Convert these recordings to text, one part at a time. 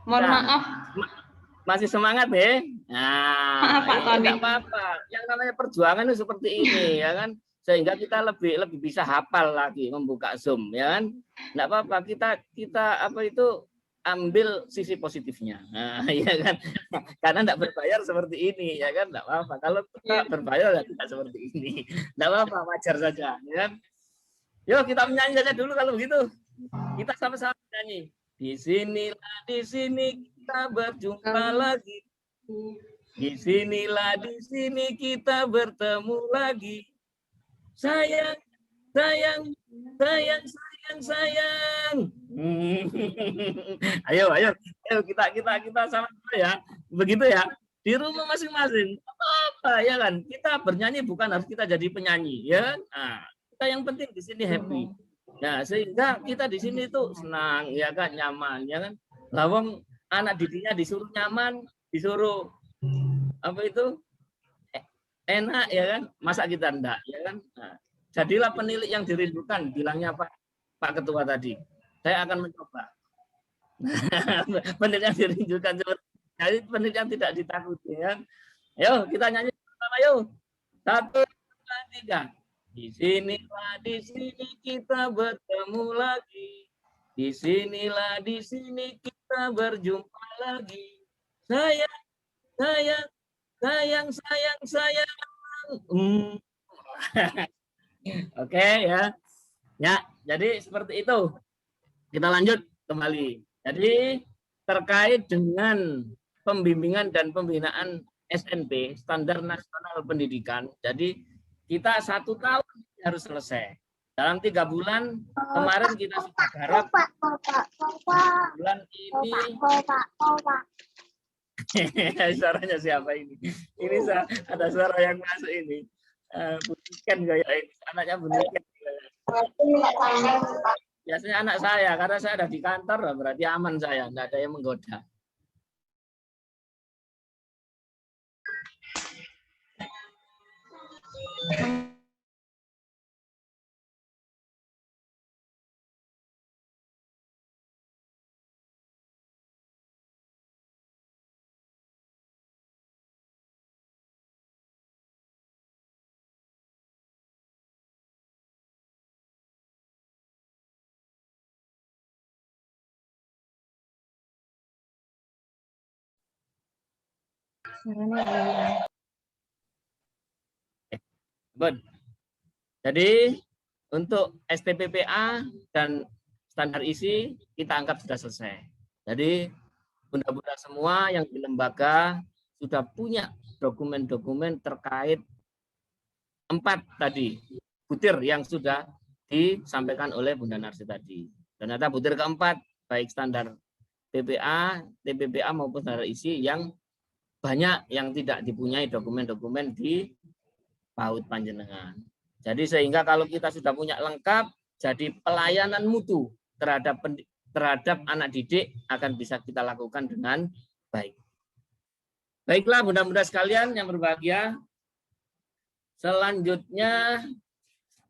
Mohon maaf. Masih semangat ya? Nah, maaf Pak Tony. Enggak apa-apa. Yang namanya perjuangan itu seperti ini, ya kan? Sehingga kita lebih bisa hafal lagi membuka Zoom, ya kan? Enggak apa-apa. Kita apa itu ambil sisi positifnya. Nah, ya kan? Karena enggak berbayar seperti ini, ya kan? Enggak apa-apa. Kalau kita berbayar ya tidak seperti ini. Enggak apa-apa, wajar saja, ya kan? Yuk kita menyanyi saja dulu kalau begitu. Kita sama-sama menyanyi. Di sini kita berjumpa lagi. Di sini kita bertemu lagi. Sayang. Ayo kita sama-sama ya. Begitu ya. Di rumah masing-masing. Apa ya kan? Kita bernyanyi bukan harus kita jadi penyanyi, ya. Nah, kita yang penting di sini happy. Nah, sehingga kita di sini tuh senang, ya kan, nyaman, ya kan. Lawang anak didiknya disuruh nyaman, disuruh apa itu enak, ya kan. Masa kita enggak, ya kan. Nah, jadilah penilik yang dirindukan, bilangnya Pak Ketua tadi. Saya akan mencoba. Penilik yang dirindukan, jadi penilik yang tidak ditakuti, ya. Ayo kita nyanyi bersama, yuk. 1, 2, 3. Di sini kita bertemu lagi. Di sini kita berjumpa lagi. Sayang. Oke ya. Ya, jadi seperti itu. Kita lanjut kembali. Jadi terkait dengan pembimbingan dan pembinaan SNP, Standar Nasional Pendidikan. Jadi kita 1 tahun harus selesai. Dalam 3 bulan kemarin kita sudah garap. Bulan ini. Suaranya siapa ini? Ini ada suara yang masuk ini. Bunikan kayak ini. Anaknya Bunikan. Biasanya anak saya, karena saya ada di kantor, berarti aman saya, tidak ada yang menggoda. Jadi untuk STPPA dan standar isi kita anggap sudah selesai. Jadi bunda-bunda semua yang di lembaga sudah punya dokumen-dokumen terkait 4 tadi butir yang sudah disampaikan oleh Bunda Narsi tadi. Ternyata butir keempat baik standar PPA, TPPA maupun standar isi yang banyak yang tidak dipunyai dokumen-dokumen di PAUD Panjenengan. Jadi sehingga kalau kita sudah punya lengkap, jadi pelayanan mutu terhadap anak didik akan bisa kita lakukan dengan baik. Baiklah bunda-bunda sekalian yang berbahagia, selanjutnya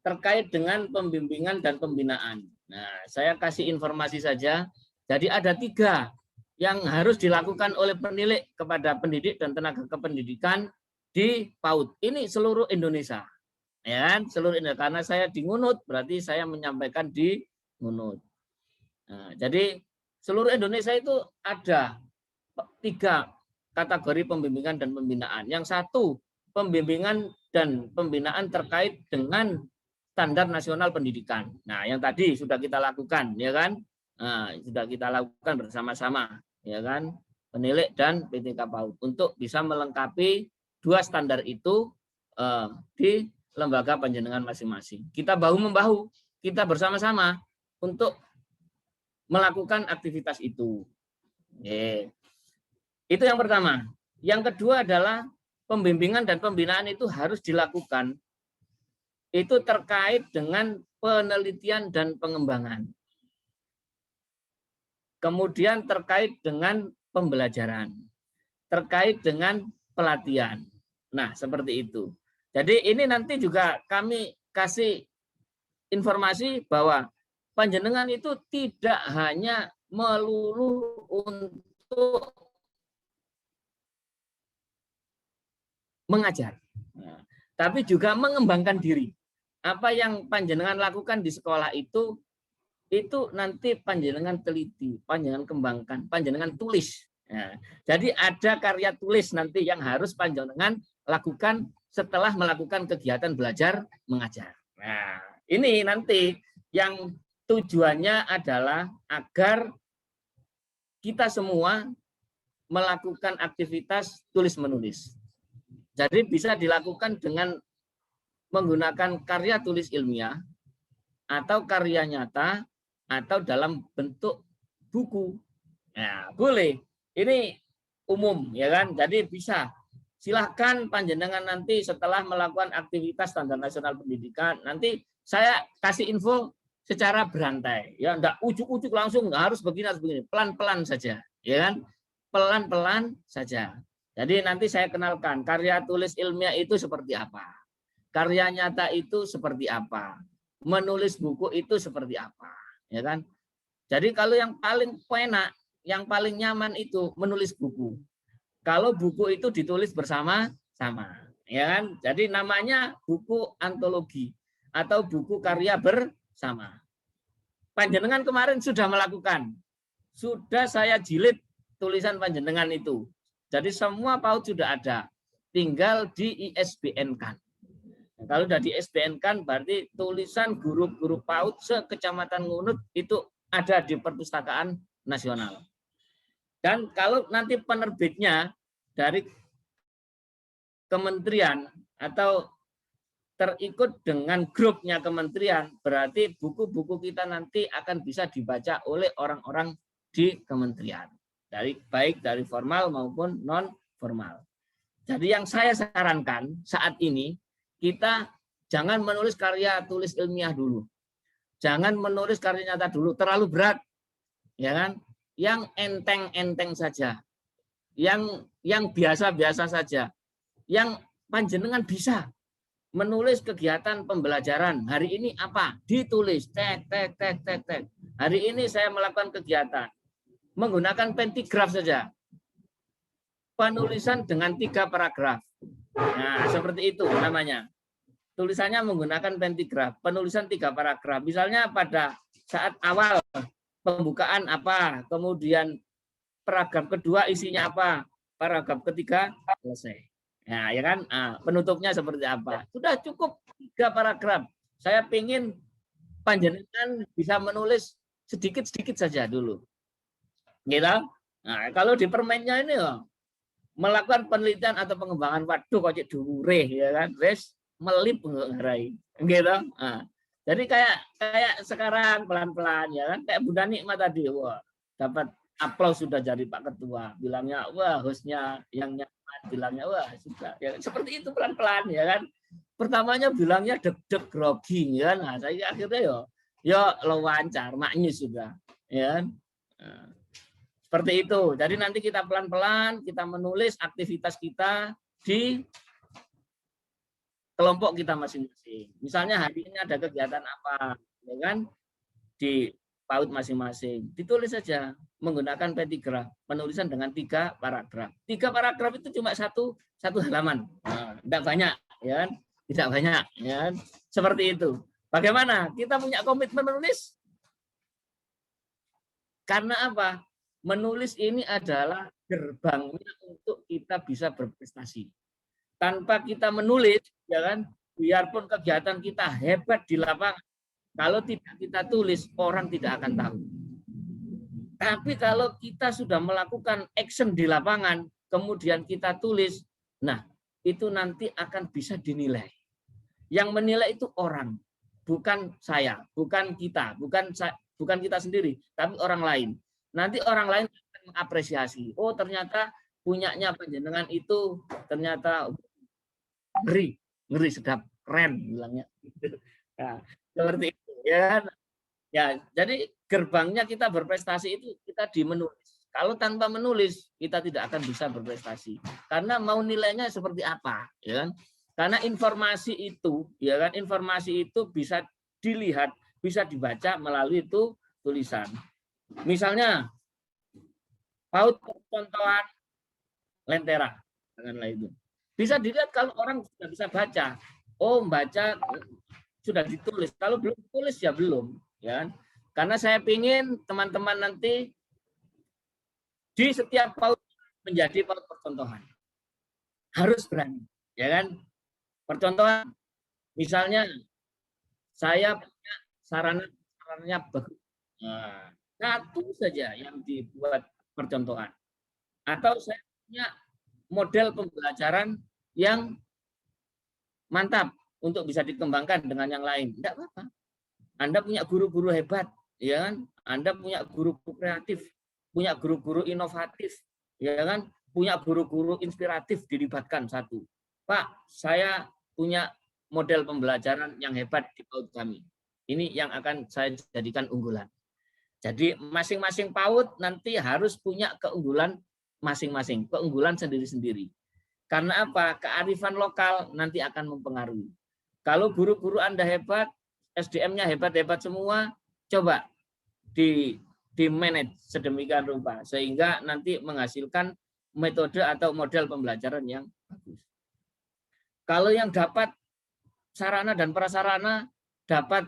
terkait dengan pembimbingan dan pembinaan. Nah, saya kasih informasi saja. Jadi ada 3 yang harus dilakukan oleh penilik kepada pendidik dan tenaga kependidikan di PAUD. Ini seluruh Indonesia. Ya, seluruh Indonesia. Karena saya di Ngunut, berarti saya menyampaikan di Ngunut. Nah, jadi seluruh Indonesia itu ada 3 kategori pembimbingan dan pembinaan. Yang 1, pembimbingan dan pembinaan terkait dengan standar nasional pendidikan. Nah, yang tadi sudah kita lakukan, ya kan? Nah, sudah kita lakukan bersama-sama, ya kan? Penilik dan PTK PAUD untuk bisa melengkapi 2 standar itu di lembaga panjenengan masing-masing. Kita bahu-membahu, kita bersama-sama untuk melakukan aktivitas itu. Itu yang pertama. Yang kedua adalah pembimbingan dan pembinaan itu harus dilakukan. Itu terkait dengan penelitian dan pengembangan. Kemudian terkait dengan pembelajaran. Terkait dengan pelatihan. Nah, seperti itu. Jadi ini nanti juga kami kasih informasi bahwa panjenengan itu tidak hanya melulu untuk mengajar, tapi juga mengembangkan diri. Apa yang panjenengan lakukan di sekolah itu nanti panjenengan teliti, panjenengan kembangkan, panjenengan tulis. Nah, jadi ada karya tulis nanti yang harus panjenengan lakukan setelah melakukan kegiatan belajar mengajar. Nah, ini nanti yang tujuannya adalah agar kita semua melakukan aktivitas tulis menulis. Jadi bisa dilakukan dengan menggunakan karya tulis ilmiah atau karya nyata atau dalam bentuk buku. Nah, boleh. Ini umum ya kan. Jadi bisa. Silahkan panjenengan nanti setelah melakukan aktivitas standar nasional pendidikan, nanti saya kasih info secara berantai. Ya, enggak ujuk-ujuk langsung harus begini, pelan-pelan saja, ya kan? Pelan-pelan saja. Jadi nanti saya kenalkan karya tulis ilmiah itu seperti apa. Karya nyata itu seperti apa. Menulis buku itu seperti apa, ya kan? Jadi kalau yang paling enak, yang paling nyaman itu menulis buku. Kalau buku itu ditulis bersama-sama, ya kan? Jadi namanya buku antologi atau buku karya bersama. Panjenengan kemarin sudah melakukan, sudah saya jilid tulisan panjenengan itu. Jadi semua PAUD sudah ada, tinggal di ISBN-kan. Nah, kalau sudah di ISBN-kan berarti tulisan guru-guru PAUD se-Kecamatan Ngunut itu ada di Perpustakaan Nasional. Dan kalau nanti penerbitnya dari kementerian atau terikut dengan grupnya kementerian, berarti buku-buku kita nanti akan bisa dibaca oleh orang-orang di kementerian. Baik dari formal maupun non formal. Jadi yang saya sarankan saat ini, kita jangan menulis karya tulis ilmiah dulu. Jangan menulis karya nyata dulu, terlalu berat. Ya kan? Yang enteng-enteng saja. Yang biasa-biasa saja. Yang panjenengan bisa menulis kegiatan pembelajaran. Hari ini apa? Ditulis. Tek. Hari ini saya melakukan kegiatan. Menggunakan pentigraf saja. Penulisan dengan 3 paragraf. Nah, seperti itu namanya. Tulisannya menggunakan pentigraf. Penulisan 3 paragraf. Misalnya pada saat awal pembukaan apa, kemudian paragraf kedua isinya apa, paragraf ketiga selesai. Nah, ya kan? Nah, penutupnya seperti apa? Sudah cukup 3 paragraf. Saya ingin panjenengan bisa menulis sedikit-sedikit saja dulu. Gitu. Nah, kalau di permennya ini melakukan penelitian atau pengembangan, waduh kok cek dhuwure ya kan, wis melip ngarai. Gitu. Nah, jadi kayak sekarang pelan-pelan ya kan, kayak Bunda Nikmat tadi, wah, dapat aplaus sudah jadi Pak Ketua, bilangnya wah hostnya yang nyaman, bilangnya wah sudah. Ya, seperti itu pelan-pelan ya kan. Pertamanya bilangnya deg-deg grogi ya. Nah, saya akhirnya yo lancar, maknyus sudah. Ya. Nah, seperti itu. Jadi nanti kita pelan-pelan kita menulis aktivitas kita di kelompok kita masing-masing. Misalnya hari ini ada kegiatan apa, ya kan? Di PAUD masing-masing. Ditulis saja menggunakan pentigraf, penulisan dengan 3 paragraf. 3 paragraf itu cuma satu halaman. Nah, tidak banyak, ya kan? Tidak banyak, ya kan? Seperti itu. Bagaimana? Kita punya komitmen menulis? Karena apa? Menulis ini adalah gerbangnya untuk kita bisa berprestasi. Tanpa kita menulis, ya kan, biarpun kegiatan kita hebat di lapangan, kalau tidak kita tulis, orang tidak akan tahu. Tapi kalau kita sudah melakukan action di lapangan, kemudian kita tulis, nah itu nanti akan bisa dinilai. Yang menilai itu orang, bukan saya, bukan kita, bukan kita sendiri, tapi orang lain. Nanti orang lain akan mengapresiasi. Oh ternyata punyanya panjenengan itu ternyata ngeri sedap, keren bilangnya. Nah, seperti itu ya. Ya, jadi gerbangnya kita berprestasi itu kita di menulis. Kalau tanpa menulis kita tidak akan bisa berprestasi. Karena mau nilainya seperti apa, ya kan? Karena informasi itu, ya kan, informasi itu bisa dilihat, bisa dibaca melalui itu tulisan. Misalnya PAUD percontohan lentera, dengan itu. Bisa dilihat kalau orang sudah bisa baca. Oh, membaca sudah ditulis. Kalau belum tulis ya belum, ya. Karena saya ingin teman-teman nanti di setiap PAUD menjadi PAUD percontohan. Harus berani, ya kan? Percontohan, misalnya saya punya sarananya bagus. Nah, satu saja yang dibuat percontohan. Atau saya punya model pembelajaran yang mantap untuk bisa dikembangkan dengan yang lain. Tidak apa-apa. Anda punya guru-guru hebat, ya kan? Anda punya guru-guru kreatif, punya guru-guru inovatif, ya kan? Punya guru-guru inspiratif dilibatkan satu. Pak, saya punya model pembelajaran yang hebat di PAUD kami. Ini yang akan saya jadikan unggulan. Jadi masing-masing PAUD nanti harus punya keunggulan masing-masing, keunggulan sendiri-sendiri. Karena apa? Kearifan lokal nanti akan mempengaruhi. Kalau guru-guru Anda hebat, SDM-nya hebat-hebat semua, coba di manage sedemikian rupa sehingga nanti menghasilkan metode atau model pembelajaran yang bagus. Kalau yang dapat sarana dan prasarana, dapat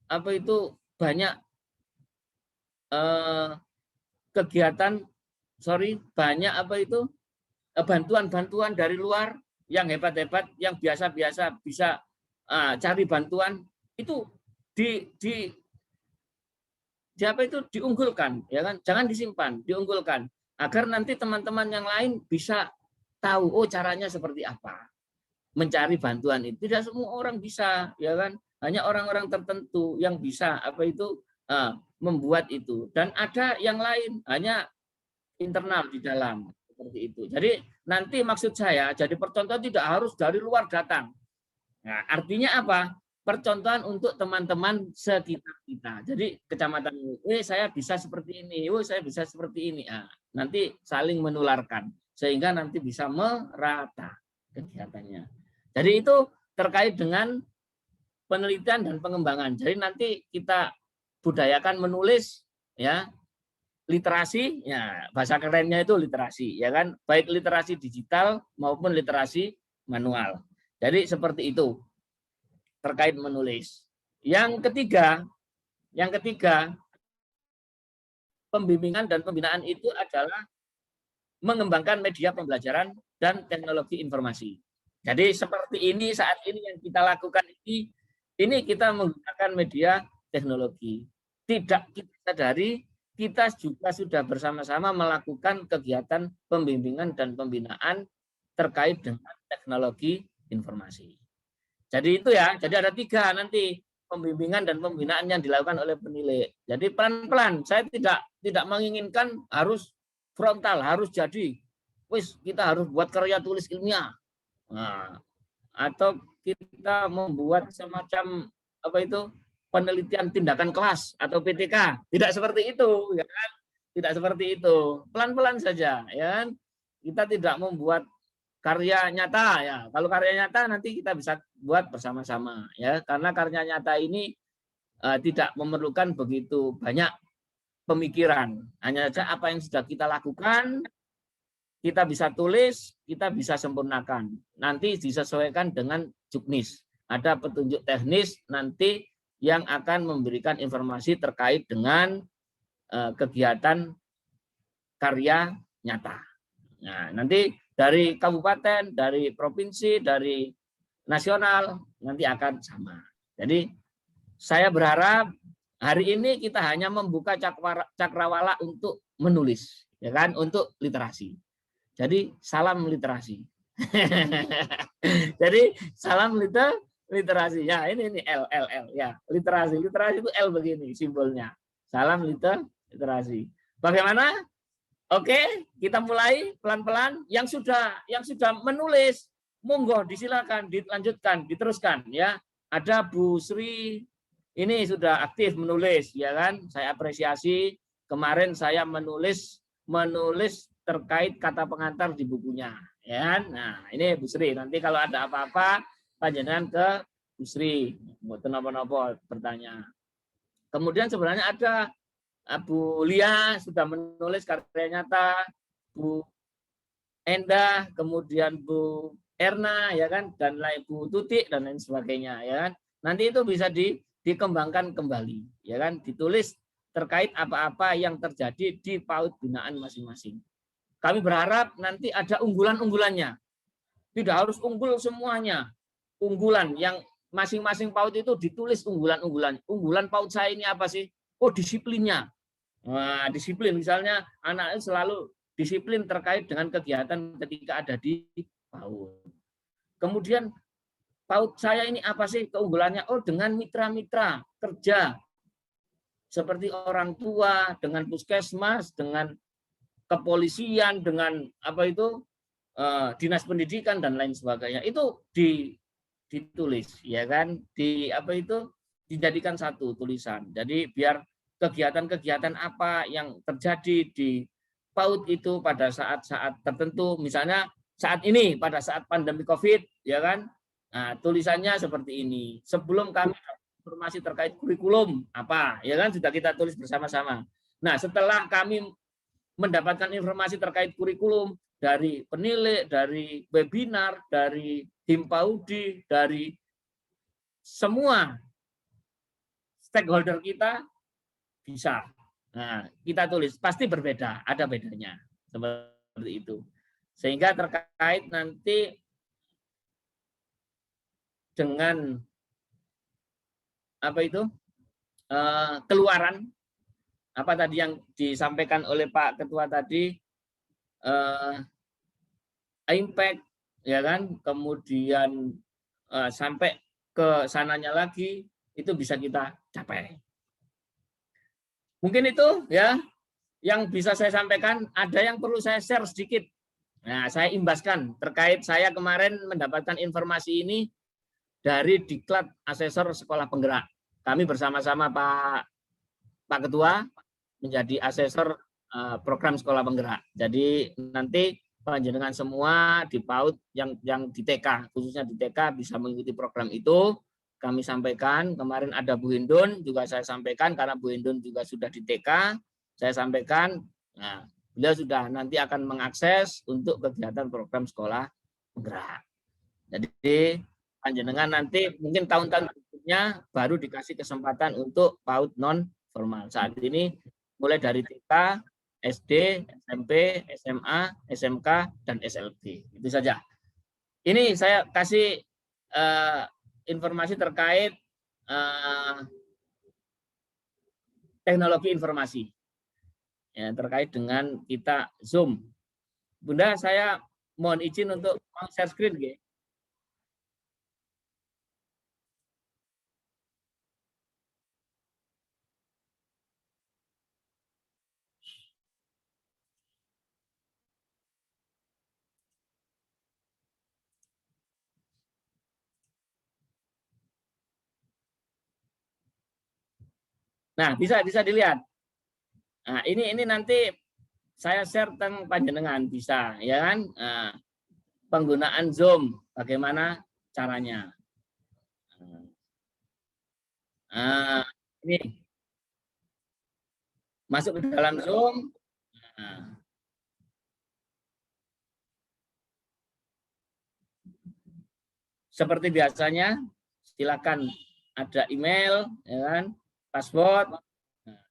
apa itu banyak kegiatan, banyak apa itu bantuan-bantuan dari luar yang hebat-hebat, yang biasa-biasa bisa cari bantuan, itu apa itu diunggulkan, ya kan? Jangan disimpan, diunggulkan agar nanti teman-teman yang lain bisa tahu, oh caranya seperti apa mencari bantuan itu. Tidak semua orang bisa, ya kan? Hanya orang-orang tertentu yang bisa apa itu membuat itu, dan ada yang lain hanya internal di dalam seperti itu. Jadi nanti maksud saya jadi percontohan tidak harus dari luar datang. Nah, artinya apa? Percontohan untuk teman-teman sekitar kita. Jadi kecamatan ini, saya bisa seperti ini, saya bisa seperti ini. Nah, nanti saling menularkan sehingga nanti bisa merata kegiatannya. Jadi itu terkait dengan penelitian dan pengembangan. Jadi nanti kita budayakan menulis, ya, literasi, ya bahasa kerennya itu literasi, ya kan, baik literasi digital maupun literasi manual. Jadi seperti itu terkait menulis. Yang ketiga, pembimbingan dan pembinaan itu adalah mengembangkan media pembelajaran dan teknologi informasi. Jadi seperti ini saat ini yang kita lakukan ini kita menggunakan media teknologi. Tidak kita sadari, kita juga sudah bersama-sama melakukan kegiatan pembimbingan dan pembinaan terkait dengan teknologi informasi. Jadi itu ya, jadi ada 3 nanti pembimbingan dan pembinaan yang dilakukan oleh penilai. Jadi pelan-pelan, saya tidak menginginkan harus frontal, harus jadi, kita harus buat karya tulis ilmiah. Nah, atau kita membuat semacam apa itu penelitian tindakan kelas atau PTK, tidak seperti itu, ya kan? Tidak seperti itu, pelan-pelan saja, ya kan? Kita tidak membuat karya nyata, ya. Kalau karya nyata nanti kita bisa buat bersama-sama, ya, karena karya nyata ini tidak memerlukan begitu banyak pemikiran, hanya saja apa yang sudah kita lakukan kita bisa tulis, kita bisa sempurnakan. Nanti disesuaikan dengan juknis. Ada petunjuk teknis nanti yang akan memberikan informasi terkait dengan kegiatan karya nyata. Nah, nanti dari kabupaten, dari provinsi, dari nasional nanti akan sama. Jadi saya berharap hari ini kita hanya membuka cakrawala untuk menulis, ya kan, untuk literasi. Jadi salam literasi. Jadi salam literasi. Ya, ini L ya. Literasi. Literasi itu L begini simbolnya. Salam literasi. Bagaimana? Oke, kita mulai pelan-pelan. Yang sudah menulis, monggo disilakan dilanjutkan, diteruskan ya. Ada Bu Sri ini sudah aktif menulis, ya kan? Saya apresiasi. Kemarin saya menulis terkait kata pengantar di bukunya, ya. Nah, ini Bu Sri. Nanti kalau ada apa-apa, panjenengan ke Bu Sri. Mau nopo-nopo bertanya. Kemudian sebenarnya ada Bu Lia sudah menulis karya nyata, Bu Endah, kemudian Bu Erna, ya kan, dan lain Bu Tutik dan lain sebagainya, ya kan. Nanti itu bisa dikembangkan kembali, ya kan, ditulis terkait apa-apa yang terjadi di PAUD binaan masing-masing. Kami berharap nanti ada unggulan-unggulannya. Tidak harus unggul semuanya. Unggulan yang masing-masing PAUD itu ditulis unggulan-unggulan. Unggulan PAUD saya ini apa sih? Oh, disiplinnya. Nah, disiplin misalnya anak selalu disiplin terkait dengan kegiatan ketika ada di PAUD. Kemudian PAUD saya ini apa sih keunggulannya? Oh, dengan mitra-mitra kerja seperti orang tua, dengan puskesmas, dengan kepolisian, dengan apa itu dinas pendidikan dan lain sebagainya. Itu ditulis, ya kan? Di apa itu dijadikan satu tulisan. Jadi biar kegiatan-kegiatan apa yang terjadi di PAUD itu pada saat-saat tertentu, misalnya saat ini pada saat pandemi COVID, ya kan? Nah, tulisannya seperti ini. Sebelum kami informasi terkait kurikulum apa, ya kan sudah kita tulis bersama-sama. Nah, setelah kami mendapatkan informasi terkait kurikulum dari penilik, dari webinar, dari Himpaudi, dari semua stakeholder kita bisa. Nah, kita tulis pasti berbeda, ada bedanya seperti itu. Sehingga terkait nanti dengan apa itu keluaran apa tadi yang disampaikan oleh Pak Ketua tadi, impact, ya kan, kemudian sampai ke sananya lagi itu bisa kita capai. Mungkin itu ya yang bisa saya sampaikan. Ada yang perlu saya share sedikit. Nah, saya imbaskan terkait saya kemarin mendapatkan informasi ini dari Diklat Asesor Sekolah Penggerak. Kami bersama-sama Pak Ketua menjadi asesor program Sekolah Penggerak. Jadi nanti panjenengan semua di PAUD yang di TK, khususnya di TK bisa mengikuti program itu. Kami sampaikan, kemarin ada Bu Hindun, juga saya sampaikan, karena Bu Hindun juga sudah di TK, saya sampaikan, nah, beliau sudah nanti akan mengakses untuk kegiatan program Sekolah Penggerak. Jadi panjenengan nanti mungkin tahun-tahun berikutnya baru dikasih kesempatan untuk PAUD non formal. Saat ini mulai dari TK, SD, SMP, SMA, SMK, dan SLB. Itu saja. Ini saya kasih informasi terkait teknologi informasi. Ya, terkait dengan kita Zoom. Bunda, saya mohon izin untuk share screen. Ya. Nah, bisa dilihat. Nah, ini nanti saya share tentang panjenengan bisa, ya kan? Nah, penggunaan Zoom, bagaimana caranya? Nah, ini masuk ke dalam Zoom. Nah, seperti biasanya, silakan ada email, ya kan? Password. Nah,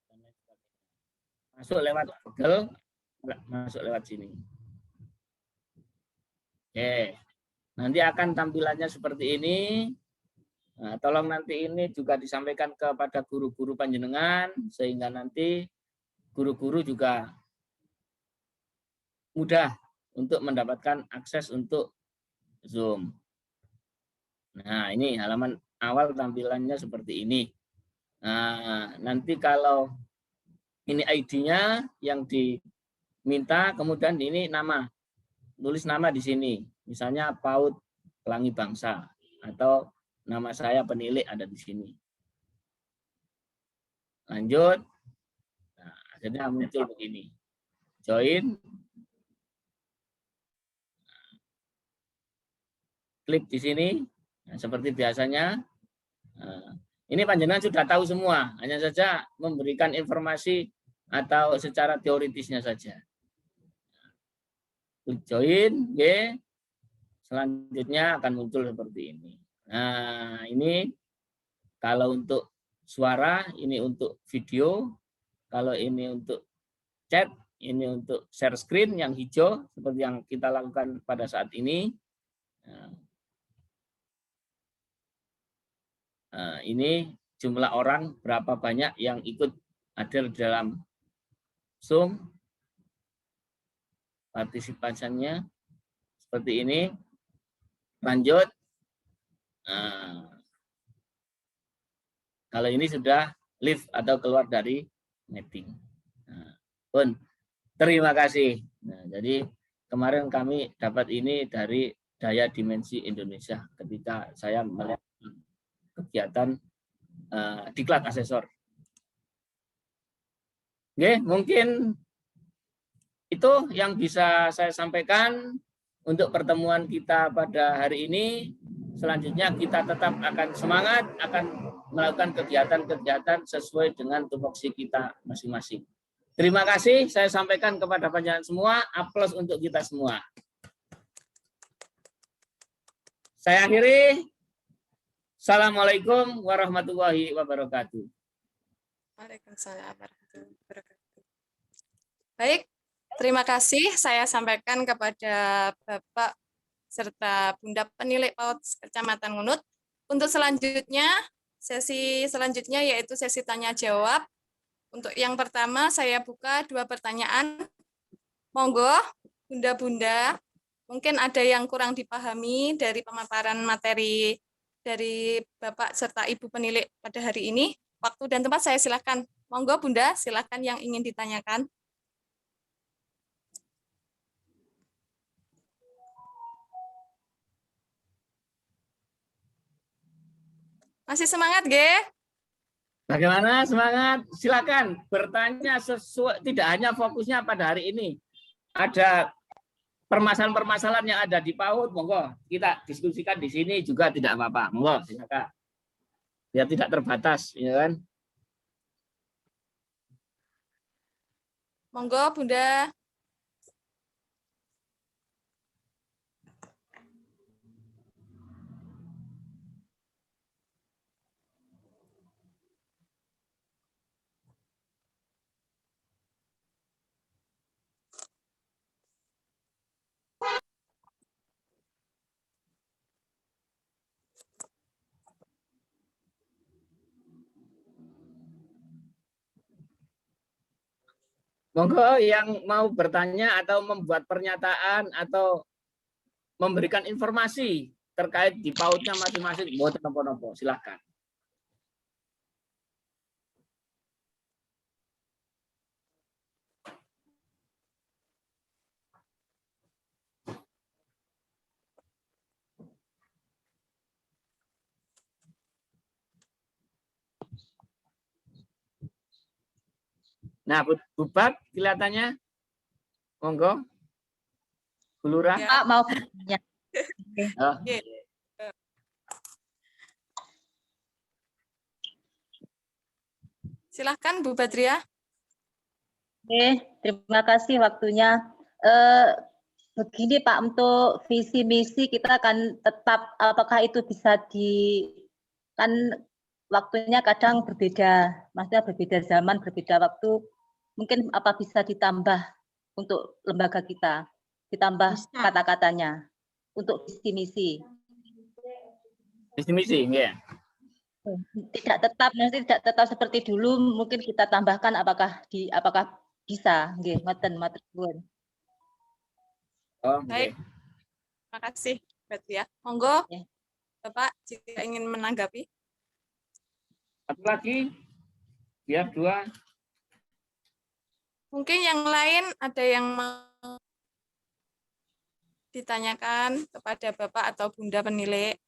masuk lewat Google, masuk lewat sini. Oke, nanti akan tampilannya seperti ini. Nah, tolong nanti ini juga disampaikan kepada guru-guru panjenengan, sehingga nanti guru-guru juga mudah untuk mendapatkan akses untuk Zoom. Nah, ini halaman awal tampilannya seperti ini. Nah, nanti kalau ini ID-nya yang diminta, kemudian ini nama. Tulis nama di sini. Misalnya PAUD Pelangi Bangsa atau nama saya penilik ada di sini. Lanjut. Nah, akhirnya muncul begini. Join. Klik di sini. Nah, seperti biasanya. Nah, ini panjenengan sudah tahu semua. Hanya saja memberikan informasi atau secara teoritisnya saja. Klik join, oke. Selanjutnya akan muncul seperti ini. Nah, ini kalau untuk suara, ini untuk video. Kalau ini untuk chat, ini untuk share screen yang hijau, seperti yang kita lakukan pada saat ini. Nah, ini jumlah orang berapa banyak yang ikut hadir dalam Zoom. Partisipannya seperti ini. Lanjut. Nah, kalau ini sudah leave atau keluar dari meeting. Nah, pun terima kasih. Nah, jadi kemarin kami dapat ini dari Daya Dimensi Indonesia ketika saya melihat kegiatan diklat asesor. Oke, mungkin itu yang bisa saya sampaikan untuk pertemuan kita pada hari ini. Selanjutnya kita tetap akan semangat, akan melakukan kegiatan-kegiatan sesuai dengan tupoksi kita masing-masing. Terima kasih saya sampaikan kepada panjenengan semua, aplaus untuk kita semua. Saya akhiri. Assalamualaikum warahmatullahi wabarakatuh. Waalaikumsalam warahmatullahi wabarakatuh. Baik, terima kasih saya sampaikan kepada Bapak serta Bunda Penilik PAUD Kecamatan Ngunut. Untuk selanjutnya, sesi selanjutnya yaitu sesi tanya jawab. Untuk yang pertama saya buka 2 pertanyaan. Monggo, Bunda-bunda, mungkin ada yang kurang dipahami dari pemaparan materi dari Bapak serta Ibu Penilik pada hari ini. Waktu dan tempat saya silakan. Monggo Bunda, silakan yang ingin ditanyakan. Masih semangat, Ge? Bagaimana semangat? Silakan bertanya sesuai, tidak hanya fokusnya pada hari ini. Ada permasalahan-permasalahan yang ada di PAUD, monggo kita diskusikan di sini juga tidak apa-apa. Monggo, silakan. Biar tidak terbatas, ya kan? Monggo, Bunda. Monggo yang mau bertanya atau membuat pernyataan atau memberikan informasi terkait di PAUD-nya masing-masing, buat nopo-nopo, silahkan. Nah, Bubat kelihatannya, monggo, Bu Lurah. Ya. Pak mau bertanya. Oh. Oke. Silahkan Bu Badriah. Oke, terima kasih waktunya. Begini Pak, untuk visi misi kita akan tetap, apakah itu bisa kan waktunya kadang berbeda, maksudnya berbeda zaman, berbeda waktu, mungkin apa bisa ditambah untuk lembaga kita, ditambah kata-katanya untuk visi misi. Visi misi, ya. Tidak tetap, nanti tidak tetap seperti dulu, mungkin kita tambahkan apakah bisa, nggih, ngoten matur nuwun. Oh, Baik. Terima kasih, Badriah. Monggo, Bapak, jika ingin menanggapi. Satu lagi, biar 2. Mungkin yang lain ada yang mau ditanyakan kepada Bapak atau Bunda Penilik.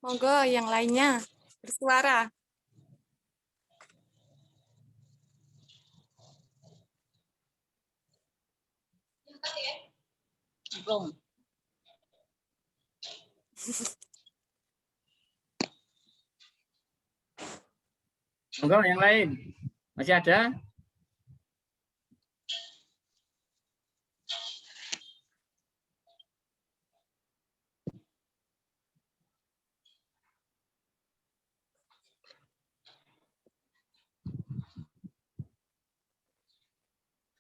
Monggo yang lainnya bersuara. Belum. Monggo yang lain. Masih ada?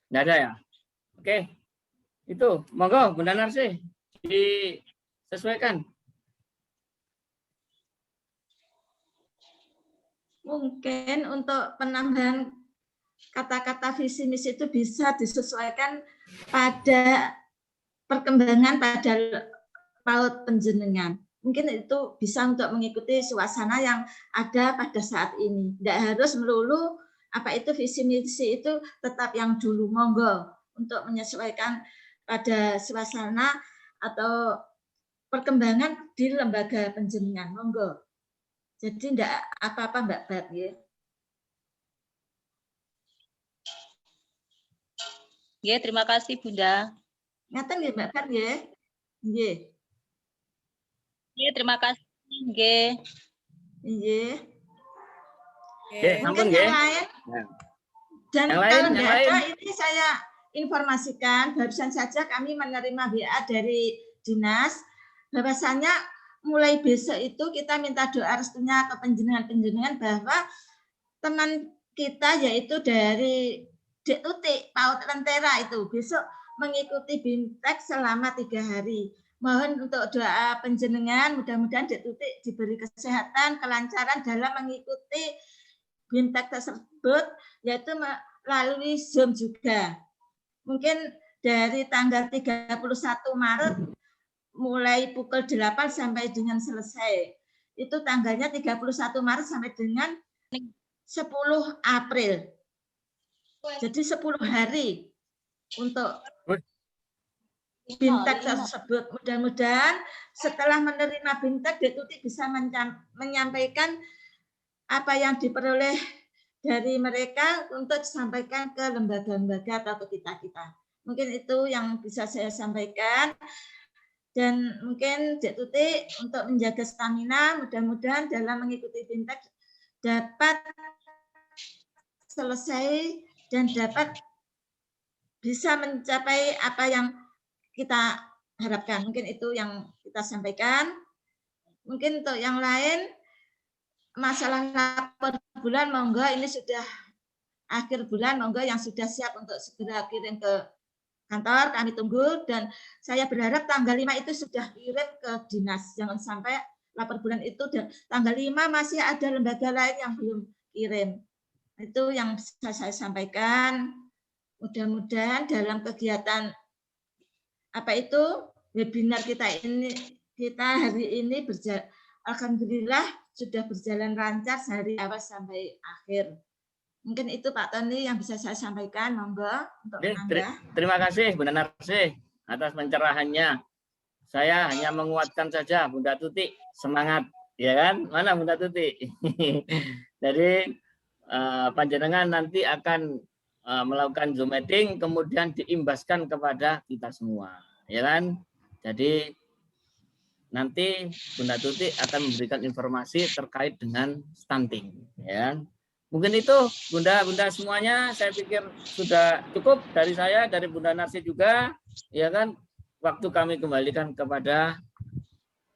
Nggak ada ya? Oke. Itu, monggo Bunda Narsi disesuaikan. Mungkin untuk penambahan kata-kata visi misi itu bisa disesuaikan pada perkembangan pada PAUD penjenengan. Mungkin itu bisa untuk mengikuti suasana yang ada pada saat ini. Tidak harus melulu apa itu visi misi itu tetap yang dulu, monggo untuk menyesuaikan pada suasana atau perkembangan di lembaga penjenengan, monggo. Jadi tidak apa-apa Mbak Bat ya. Ya, terima kasih Bunda. Ngaten nggih Mbak Bat ya. Nggih. Ya, terima kasih. Nggih. Nggih. Oke, Oke. Mungkin ampun yang nggih. lain. Dan Yang lain, kalau yang tidak lain. ada, ini saya informasikan, barusan saja kami menerima WA dari dinas, bahwasannya mulai besok itu kita minta doa restunya ke penjenengan-penjenengan bahwa teman kita yaitu dari Dek Tutik, PAUD Lentera itu besok mengikuti BIMTEK selama 3 hari. Mohon untuk doa penjenengan, mudah-mudahan Dek Tutik diberi kesehatan, kelancaran dalam mengikuti BIMTEK tersebut, yaitu melalui Zoom juga. Mungkin dari tanggal 31 Maret mulai pukul 8 sampai dengan selesai. Itu tanggalnya 31 Maret sampai dengan 10 April. Jadi 10 hari untuk BIMTEK tersebut. Mudah-mudahan setelah menerima BIMTEK, Dek Tutik bisa menyampaikan apa yang diperoleh dari mereka untuk disampaikan ke lembaga-lembaga atau ke kita-kita. Mungkin itu yang bisa saya sampaikan. Dan mungkin Dek Tutik untuk menjaga stamina, mudah-mudahan dalam mengikuti BIMTEK dapat selesai dan dapat bisa mencapai apa yang kita harapkan. Mungkin itu yang kita sampaikan. Mungkin untuk yang lain, masalah lapor bulan, monggo ini sudah akhir bulan, monggo yang sudah siap untuk segera kirim ke kantor, kami tunggu, dan saya berharap tanggal 5 itu sudah kirim ke dinas. Jangan sampai lapor bulan itu dan tanggal 5 masih ada lembaga lain yang belum kirim. Itu yang bisa saya sampaikan. Mudah-mudahan dalam kegiatan apa itu webinar kita hari ini alhamdulillah sudah berjalan lancar dari awal sampai akhir. Mungkin itu Pak Tony yang bisa saya sampaikan, monggo untuk menambah. Terima kasih Bunda Narsi atas pencerahannya. Saya hanya menguatkan saja Bunda Tutik, semangat, ya kan? Mana Bunda Tutik? Jadi panjenengan nanti akan melakukan Zoom meeting, kemudian diimbaskan kepada kita semua, ya kan? Jadi nanti Bunda Tutik akan memberikan informasi terkait dengan stunting, ya kan? Mungkin itu Bunda-bunda semuanya, saya pikir sudah cukup dari saya, dari Bunda Narsi juga, ya kan? Waktu kami kembalikan kepada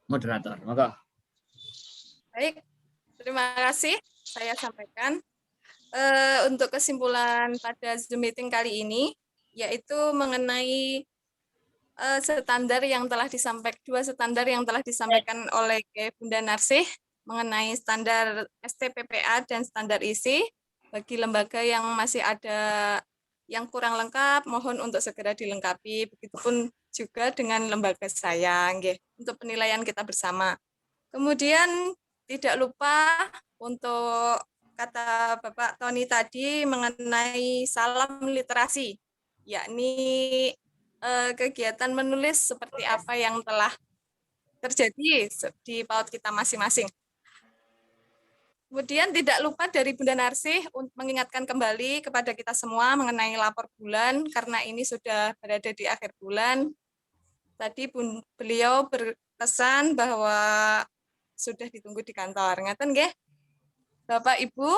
moderator. Monggo. Baik, terima kasih. Saya sampaikan untuk kesimpulan pada Zoom meeting kali ini, yaitu mengenai standar yang telah disampaikan, 2 standar yang telah disampaikan oleh Bunda Narsih mengenai standar STPPA dan standar ISI. Bagi lembaga yang masih ada yang kurang lengkap, mohon untuk segera dilengkapi. Begitupun juga dengan lembaga saya, untuk penilaian kita bersama. Kemudian tidak lupa untuk kata Bapak Tony tadi mengenai salam literasi, yakni kegiatan menulis seperti apa yang telah terjadi di PAUD kita masing-masing. Kemudian tidak lupa dari Bunda Narsih untuk mengingatkan kembali kepada kita semua mengenai lapor bulan, karena ini sudah berada di akhir bulan. Tadi beliau berpesan bahwa sudah ditunggu di kantor. Ngaten nggih? Bapak Ibu,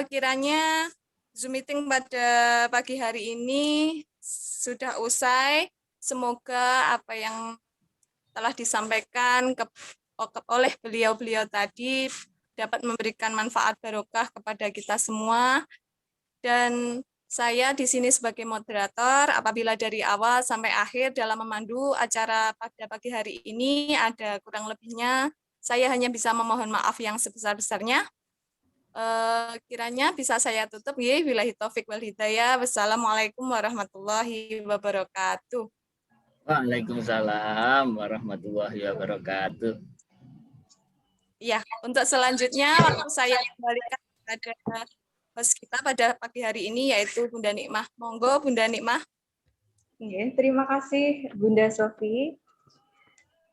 kiranya Zoom meeting pada pagi hari ini sudah usai. Semoga apa yang telah disampaikan oleh beliau-beliau tadi dapat memberikan manfaat barokah kepada kita semua. Dan saya di sini sebagai moderator, apabila dari awal sampai akhir dalam memandu acara pada pagi hari ini ada kurang lebihnya, saya hanya bisa memohon maaf yang sebesar-besarnya. Kiranya bisa saya tutup. Billahi taufik wal hidayah. Wassalamualaikum warahmatullahi wabarakatuh. Waalaikumsalam warahmatullahi wabarakatuh. Ya, untuk selanjutnya waktu saya kembalikan kepada host kita pada pagi hari ini yaitu Bunda Nikmah. Monggo Bunda Nikmah. Terima kasih Bunda Sofi.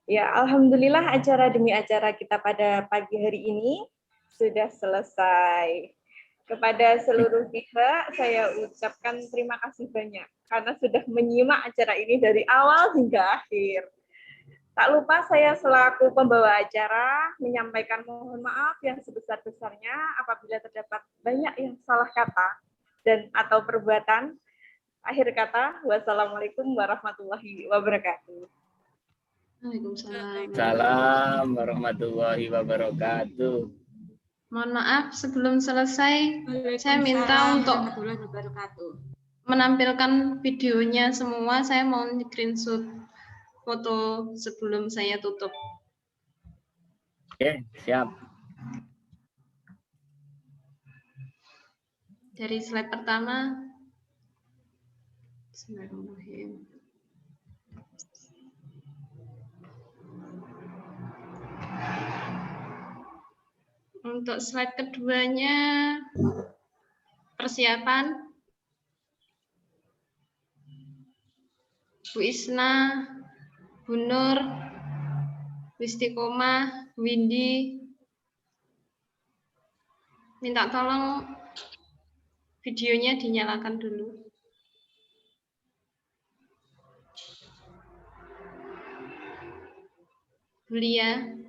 Ya, alhamdulillah acara demi acara kita pada pagi hari ini sudah selesai. Kepada seluruh pihak saya ucapkan terima kasih banyak karena sudah menyimak acara ini dari awal hingga akhir. Tak lupa saya selaku pembawa acara menyampaikan mohon maaf yang sebesar-besarnya apabila terdapat banyak yang salah kata dan atau perbuatan. Akhir kata, wassalamualaikum warahmatullahi wabarakatuh. Waalaikumsalam. Salam warahmatullahi wabarakatuh. Mohon maaf sebelum selesai, saya minta untuk menampilkan videonya semua. Saya mau screenshot foto sebelum saya tutup. Oke, siap. Dari slide pertama. Bismillahirrahmanirrahim. Untuk slide keduanya, persiapan. Bu Isna, Bu Nur, Wistikoma, Windy, minta tolong videonya dinyalakan dulu. Bulia.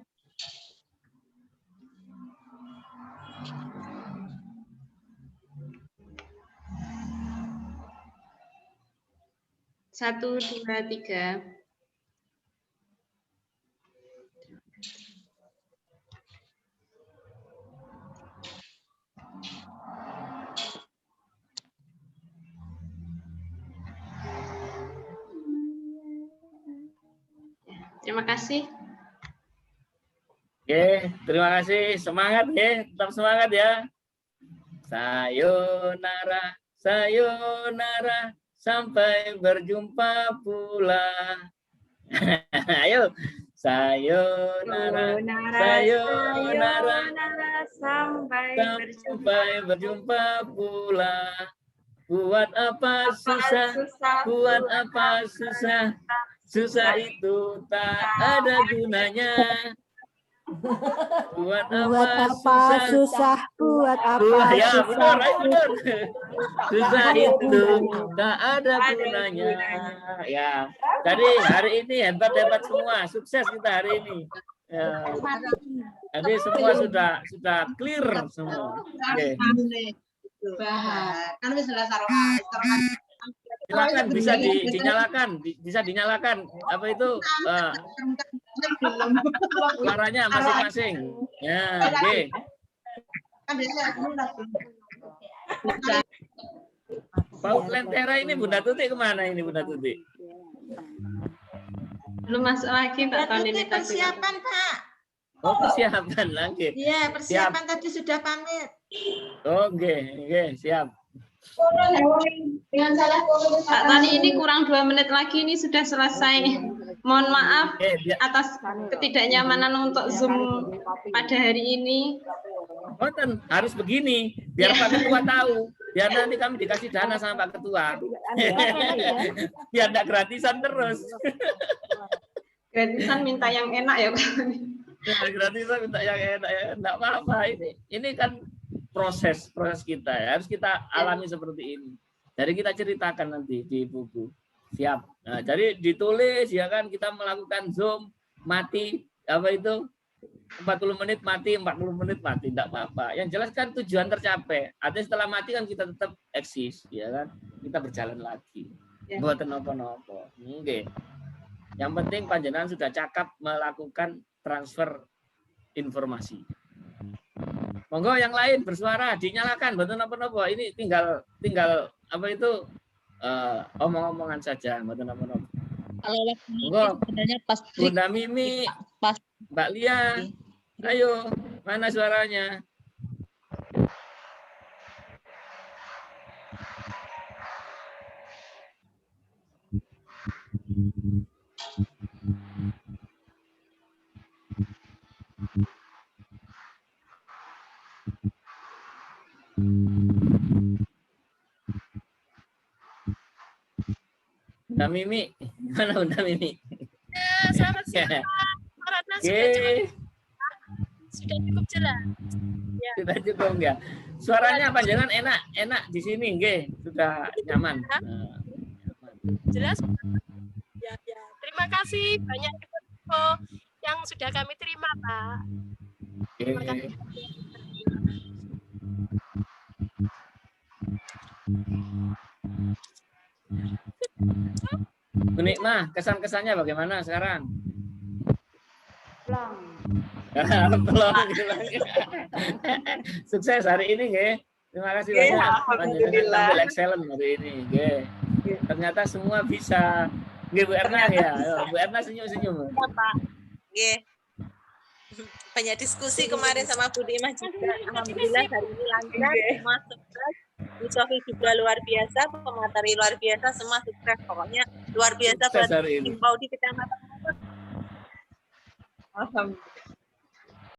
Satu, dua, tiga. Terima kasih. Oke, terima kasih. Semangat ya, tetap semangat ya. Sayonara, sayonara, sampai berjumpa pula. Ayo, sayonara, sayonara, sampai sampai berjumpa pula. Buat apa susah, buat apa susah, susah itu tak ada gunanya. Buat apa susah, buat apa ya susah. benar, benar. Susah itu tak ada gunanya. Ya, tadi hari ini hebat semua, sukses kita hari ini. Ya. Jadi semua sudah clear semua. Oke. Silakan bisa dinyalakan apa itu suaranya masing-masing. Ya, oke. PAUD Lentera ini Bunda Tuti kemana ini Bunda Tuti? Belum masuk lagi Pak tahun ini. Persiapan Pak. Oh, persiapan lagi. Iya, persiapan tadi sudah pamit. Oke, siap. Pak Tani ini kurang 2 menit lagi ini sudah selesai. Mohon maaf atas ketidaknyamanan untuk Zoom pada hari ini. Harus begini, biar Pak Ketua tahu. Biar nanti kami dikasih dana sama Pak Ketua. Biar tidak gratisan terus. Gratisan minta yang enak ya Pak. Ya, gratisan minta yang enak ya, enggak apa-apa. Ini kan proses kita ya. Harus kita alami seperti ini. Jadi kita ceritakan nanti di buku. Siap. Nah, jadi ditulis ya kan, kita melakukan Zoom mati apa itu 40 menit mati, 40 menit mati, enggak apa-apa. Yang jelas kan tujuan tercapai. Artinya setelah mati kan kita tetap eksis, ya kan? Kita berjalan lagi. Ya. Buat nopo-nopo. Oke. Yang penting panjenengan sudah cakap melakukan transfer informasi. Monggo yang lain bersuara, dinyalakan, betul nopo-nopo. Ini tinggal apa itu omong-omongan saja, betul nopo-nopo. Kalau waktunya Monggo. sebenarnya pas Bunda Mimi, pas Mbak Lia, ayo, mana suaranya? Bunda Mimi, mana Bunda Mimi? Selamat siang, Pak Ratna. Sudah cukup jelas. Ya. Sudah cukup enggak? Suaranya panjangan enak di sini, nggih. Sudah nyaman. Nah, Jelas. Ya. Terima kasih banyak info yang sudah kami terima, Pak. Terima kasih. Bu Nikmah, kesan-kesannya bagaimana sekarang? Pelong. Sukses hari ini, nggih. Terima kasih banyak. Panjenengan tampil excellent hari ini, nggih. Ternyata semua bisa. Nggih, Bu Erna ya. Bu Erna senyum-senyum. Ya, Pak. Nggih. Banyak diskusi kemarin sama Bu Dimah juga. Alhamdulillah hari ini lancar, semua sukses. Bu Sofi juga luar biasa, pemateri luar biasa, semua sukses. Pokoknya luar biasa buat Sukses hari ini. Tim Paudi Kecamatan. Alhamdulillah.